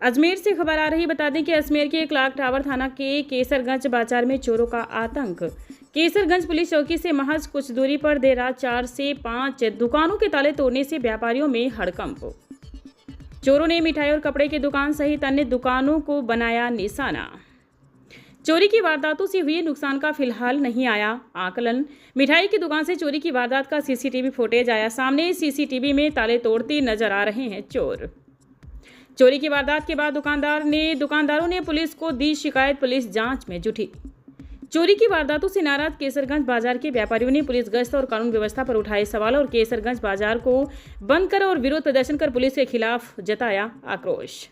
अजमेर से खबर आ रही, बता दें कि अजमेर के क्लॉक टावर थाना के केसरगंज बाजार में चोरों का आतंक। केसरगंज पुलिस चौकी से महज कुछ दूरी पर देर रात 4 से 5 दुकानों के ताले तोड़ने से व्यापारियों में हड़कंप। चोरों ने मिठाई और कपड़े की दुकान सहित अन्य दुकानों को बनाया निशाना। चोरी की वारदातों से हुए नुकसान का फिलहाल नहीं आया आकलन। मिठाई की दुकान से चोरी की वारदात का सीसीटीवी फुटेज आया सामने। सीसीटीवी में ताले तोड़ते नजर आ रहे हैं चोर। चोरी की वारदात के बाद दुकानदारों ने पुलिस को दी शिकायत। पुलिस जांच में जुटी। चोरी की वारदातों से नाराज केसरगंज बाजार के व्यापारियों ने पुलिस गश्त और कानून व्यवस्था पर उठाए सवाल और केसरगंज बाजार को बंद कर और विरोध प्रदर्शन कर पुलिस के खिलाफ जताया आक्रोश।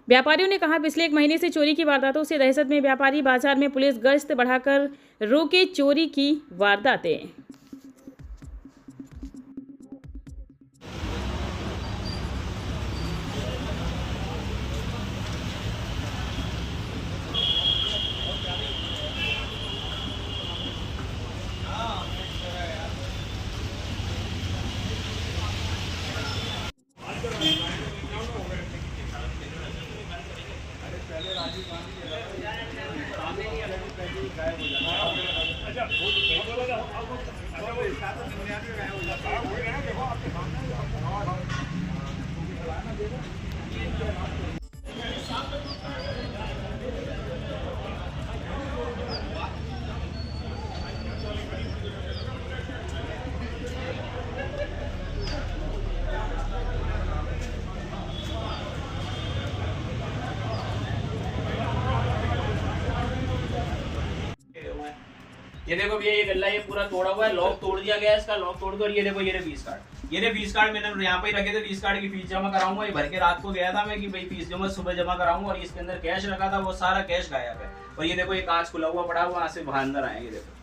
व्यापारियों ने कहा, पिछले 1 महीने से चोरी की वारदातों से दहशत में व्यापारी, बाजार में पुलिस गश्त बढ़ाकर रोके चोरी की वारदातें। ये देखो भैया, ये गल्ला ये पूरा तोड़ा हुआ है, लॉक तोड़ दिया गया है इसका। लॉक तोड़कर ये देखो, ये रहे 20 कार्ड, ये रहे 20 कार्ड मैंने यहाँ पे ही रखे थे। 20 कार्ड की फीस जमा कराऊंगा, ये भर के रात को गया था मैं कि भाई फीस जमा सुबह जमा कराऊंगा। और इसके अंदर कैश रखा था, वो सारा कैश गायब है। और ये देखो, ये कांच खुला हुआ पड़ा हुआ, वहां से बाहर अंदर आए। ये देखो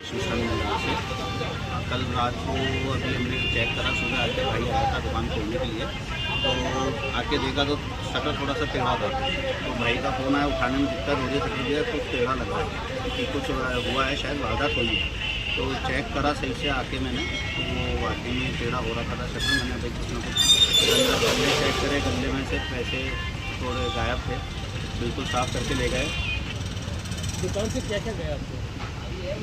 सुशांत नगर से। कल रात को अभी हमने चेक करा, सुबह आके भाई आया था दुकान खोलने के लिए, तो आके देखा तो शटर थोड़ा सा टेढ़ा था। तो भाई का फ़ोन आया, उठाने में दिक्कत हो रही शटर दिया, कुछ टेढ़ा लगा कि कुछ हुआ है, शायद वारदात हुई है। तो चेक करा सही से आके मैंने, तो वो वाकई में टेढ़ा हो रखा था शटर। मैंने भाई कुछ ना कुछ अंदर गले चेक करे, गले में से पैसे थोड़े गायब थे, बिल्कुल साफ़ करके ले गए। दुकान से क्या क्या गया आपको?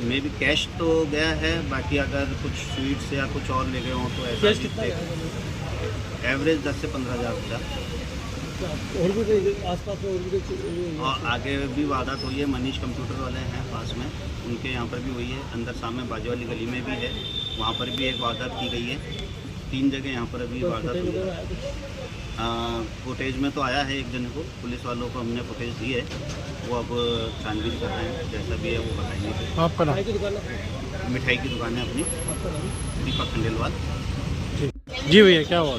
मे भी कैश तो गया है, बाकी अगर कुछ स्वीट्स या कुछ और ले गए हों तो ऐसा कैश भी कितना गया? एवरेज 10 से 15 हज़ार था। और भी कोई आसपास में और भी कोई? और आगे भी वारदात हुई है, मनीष कंप्यूटर वाले हैं पास में, उनके यहाँ पर भी हुई है। अंदर सामने बाजू वाली गली में भी है, वहाँ पर भी एक वारदात की गई है। 3 जगह यहाँ पर अभी वारदात हुई है। फुटेज में तो आया है एक जने को, पुलिस वालों को हमने फुटेज दी है, वो अब छानबीन कर रहे हैं, जैसा भी है वो बताएंगे। आपका नाम? की दुकान है? मिठाई की दुकान है अपनी, दीपक खंडेलवाल। जी भैया, क्या हुआ?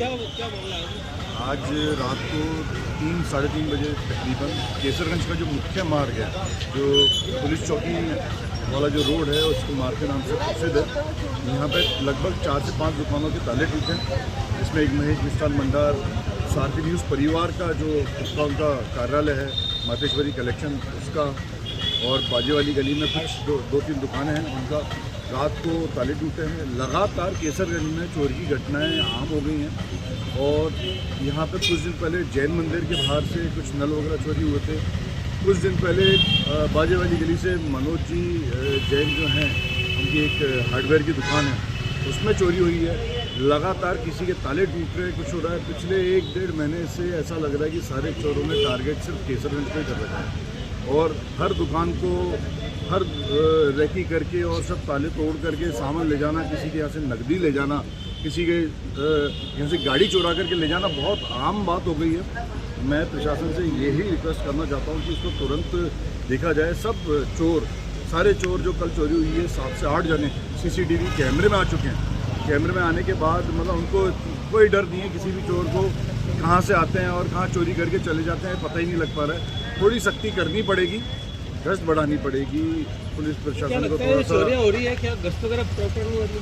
आज रात को 3 साढ़े 3 बजे तकरीबन केसरगंज का जो मुख्य मार्ग है, जो पुलिस चौकी वाला जो रोड है, उसको मार्ग के नाम से प्रसिद्ध है। यहाँ पे लगभग 4 से 5 दुकानों के ताले टूटे हैं। इसमें एक महेश मिष्ठान भंडार, सारथी न्यूज़ परिवार का जो उसका उनका कार्यालय है, मातेश्वरी कलेक्शन उसका, और बाजे वाली गली में कुछ 2-3 दुकानें हैं उनका। रात को ताले टूटे हैं। लगातार केसरगंज में चोरी की घटनाएं आम हो गई हैं, और यहाँ पे कुछ दिन पहले जैन मंदिर के बाहर से कुछ नल वगैरह चोरी हुए थे। कुछ दिन पहले बाजे वाली गली से मनोज जी जैन जो हैं, उनकी एक हार्डवेयर की दुकान है, उसमें चोरी हुई है। लगातार किसी के ताले टूट रहे, कुछ हो रहा है। पिछले 1-1.5 महीने से ऐसा लग रहा है कि सारे चोरों ने टारगेट सिर्फ केसरगंज पे कर रखा है, और हर दुकान को हर रेकी करके और सब ताले तोड़ करके सामान ले जाना, किसी के यहाँ से नकदी ले जाना, किसी के यहाँ से गाड़ी चुरा करके ले जाना बहुत आम बात हो गई है। मैं प्रशासन से यही रिक्वेस्ट करना चाहता हूँ कि इसको तुरंत देखा जाए। सब चोर, सारे चोर जो कल चोरी हुई है, 7 से 8 जने CCTV कैमरे में आ चुके हैं। कैमरे में आने के बाद मतलब उनको कोई डर नहीं है किसी भी चोर को, कहाँ से आते हैं और कहाँ चोरी करके चले जाते हैं पता ही नहीं लग पा रहा है। थोड़ी सख्ती करनी पड़ेगी, गश्त बढ़ानी पड़ेगी पुलिस प्रशासन को। थोड़ा सा हो रही है क्या? गश्त वगैरह प्रॉपर नहीं होती?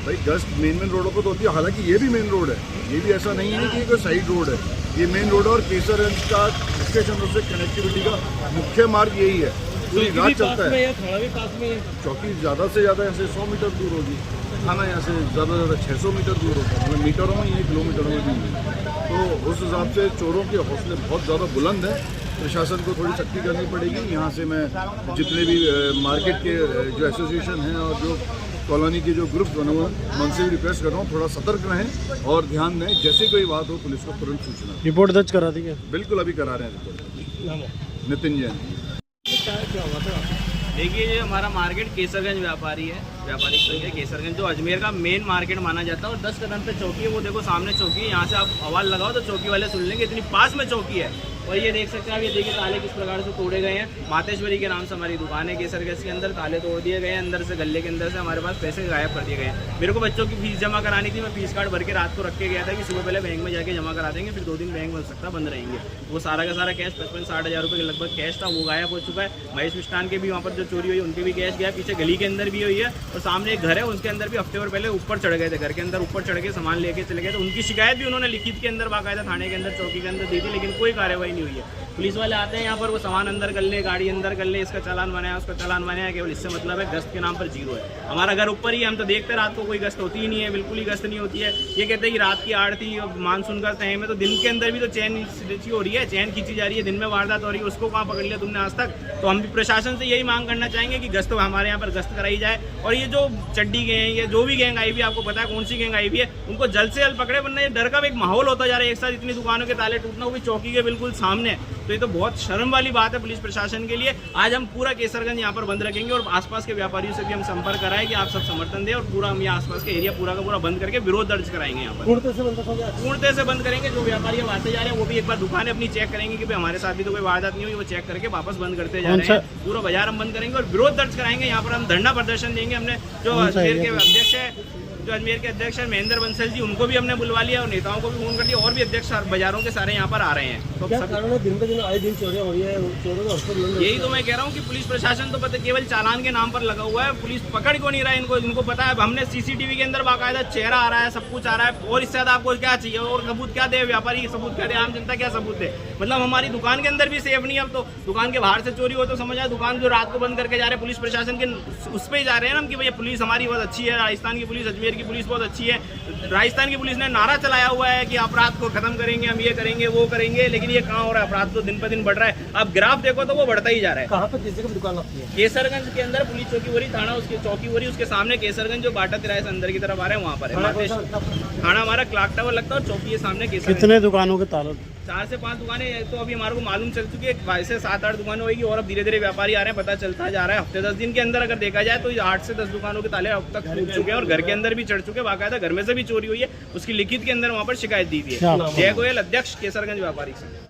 भाई गश्त मेन रोडों को तो होती है, हालांकि ये भी मेन रोड है, ये भी ऐसा नहीं है कि कोई साइड रोड है, ये मेन रोड है। और केसरगंज का स्टेशन से कनेक्टिविटी का मुख्य मार्ग यही है, पूरी रात चलता है। थाना भी पास में है? चौकी ज़्यादा से ज़्यादा यहाँ से 100 मीटर दूर होगी, थाना यहाँ से ज़्यादा से ज़्यादा 600 मीटर दूर होगा, मतलब मीटरों में ही, किलोमीटरों में भी नहीं। तो उस हिसाब से चोरों के हौसले बहुत ज़्यादा बुलंद हैं। प्रशासन को थोड़ी सख्ती करनी पड़ेगी। यहाँ से मैं जितने भी मार्केट के जो एसोसिएशन हैं और जो कॉलोनी के जो ग्रुप बने हुए हैं, उनसे भी रिक्वेस्ट कर रहा हूँ थोड़ा सतर्क रहें और ध्यान दें, जैसे कोई बात हो पुलिस को तुरंत सूचना। रिपोर्ट दर्ज करा दी है? बिल्कुल अभी करा रहे हैं रिपोर्ट। नितिन जैन। देखिए, ये हमारा मार्केट केसरगंज व्यापारिक संघ है केसरगंज, जो अजमेर का मेन मार्केट माना जाता है। और 10 कदम पे चौकी है, वो देखो सामने चौकी है, यहाँ से आप आवाज़ लगाओ तो चौकी वाले सुन लेंगे, इतनी पास में चौकी है। और ये देख सकते हैं आप, ये देखिए ताले किस प्रकार से तोड़े गए हैं। मातेश्वरी के नाम से हमारी दुकान है केसरगंज के अंदर, ताले तोड़ दिए गए हैं, अंदर से गले के अंदर से हमारे पास पैसे गायब कर दिए गए हैं। मेरे को बच्चों की फीस जमा करानी थी, मैं फीस कार्ड भर के रात को रख के गया था कि सुबह पहले बैंक में जाके जमा करा देंगे, फिर 2 दिन बैंक बन सकता बंद रहेंगे। वो सारा का सारा कैश 55-60 हज़ार रुपये के लगभग कैश था, वो गायब हो चुका है। महेश मिष्ठान के भी वहाँ पर जो चोरी हुई उनके भी कैश गया, पीछे गली के अंदर भी हुई है, और सामने एक घर है उसके अंदर भी हफ्ते भर पहले ऊपर चढ़ गए थे, घर के अंदर ऊपर चढ़ के सामान लेके चले गए थे। उनकी शिकायत भी उन्होंने लिखित के अंदर बाकायदा थाने के अंदर चौकी के अंदर दी थी, लेकिन कोई कार्रवाई नहीं हुई है। पुलिस वाले आते हैं यहाँ पर, वो सामान अंदर कर ले, गाड़ी अंदर कर ले, इसका चालान बनाया, उसका चालान बनाया, केवल इससे मतलब है गश्त के नाम पर 0 है। हमारा घर ऊपर ही है, हम तो देखते हैं रात को कोई गश्त होती ही नहीं है, बिल्कुल ही गश्त नहीं होती है। ये कहते हैं कि रात की आड़ती और मानसून का टाइम है, तो दिन के अंदर भी तो चैन हो रही है, चैन खींची जा रही है, दिन में वारदात हो रही है, उसको कहाँ पकड़ लिया तुमने आज तक? तो हम भी प्रशासन से यही मांग करना चाहेंगे कि गश्त हमारे यहाँ पर गश्त कराई जाए। और ये जो चड्डी गैंग, ये जो भी गैंग आई हुई है, आपको पता है कौन सी गैंग आई हुई है, उनको जल्द से जल्द पकड़े, वरना ये डर का एक माहौल होता जा रहा है। एक साथ इतनी दुकानों के ताले टूटना, वो भी चौकी के बिल्कुल सामने, तो ये तो बहुत शर्म वाली बात है पुलिस प्रशासन के लिए। आज हम पूरा केसरगंज यहाँ पर बंद रखेंगे, और आसपास के व्यापारियों से भी हम संपर्क कराएं कि आप सब समर्थन दें, और पूरा हम यहाँ आसपास के एरिया पूरा का पूरा बंद करके विरोध दर्ज कराएंगे। यहाँ पर पूर्णतः से बंद करेंगे। जो व्यापारी हम आते जा रहे हैं वो भी एक बार दुकानें अपनी चेक करेंगे कि भाई हमारे साथ भी तो कोई वारदात नहीं हुई, वो चेक करके वापस बंद करते जा रहे हैं। पूरा बाजार हम बंद करेंगे और विरोध दर्ज कराएंगे। यहाँ पर हम धरना प्रदर्शन देंगे। हमने जो शेर के अध्यक्ष है जो अजमेर के अध्यक्ष हैं महेंद्र बंसल जी, उनको भी हमने बुलवा लिया और नेताओं को भी फोन कर दिया, और भी अध्यक्ष बाजारों के सारे यहाँ पर आ रहे हैं। तो क्या कारण है दिन पे दिन आए दिन चोरियां हो रही है, चोरों का हौसला बुलंद यही तो मैं कह रहा हूँ कि पुलिस प्रशासन तो पता केवल चालान के नाम पर लगा हुआ है, पुलिस पकड़ क्यों नहीं रहा है इनको। इनको पता है हमने सीसीटीवी के अंदर बाकायदा चेहरा आ रहा है, सब कुछ आ रहा है, और इससे ज्यादा आपको क्या चाहिए? और सबूत क्या दे? व्यापारी की सबूत क्या दे? आम जनता क्या सबूत दे? मतलब हमारी दुकान के अंदर भी सेफ नहीं है। अब तो दुकान के बाहर से चोरी हो तो समझ आए, दुकान जो रात को बंद करके जा रहे हैं पुलिस प्रशासन के उस पे जा रहे हैं ना कि भैया पुलिस हमारी बहुत अच्छी है, राजस्थान की पुलिस, अजमेर की पुलिस बहुत अच्छी है। राजस्थान की पुलिस ने नारा चलाया हुआ है कि अपराध को खत्म करेंगे, हम ये करेंगे वो करेंगे, लेकिन ये कहाँ हो रहा है? अपराध तो दिन पर दिन बढ़ रहा है। अब ग्राफ देखो तो वो बढ़ता ही जा रहा है। कहाँ पे किस जगह दुकान आपकी है? केसरगंज के अंदर पुलिस चौकी वरी थाना, उसके चौकी वरी, उसके सामने केसरगंज जो बाटा तिराहे से अंदर की तरफ आ रहे हैं वहाँ पर है। थाना हमारा क्लॉक टावर लगता है और चौकी है सामने केसरगंज। कितने दुकानों के ताला? 4 से 5 दुकानें तो अभी हमारे को मालूम चल चुकी है, 5 से 7-8 दुकानें होगी, और अब धीरे धीरे व्यापारी आ रहे हैं, पता चलता जा रहा है। हफ्ते 10 दिन के अंदर अगर देखा जाए तो 8 से 10 दुकानों के ताले अब तक टूट चुके हैं और घर के अंदर भी चढ़ चुके हैं। बाकायदा घर में से भी चोरी हुई है, उसकी लिखित के अंदर वहाँ पर शिकायत दी थी है। जय गोयल, अध्यक्ष केसरगंज व्यापारी संघ।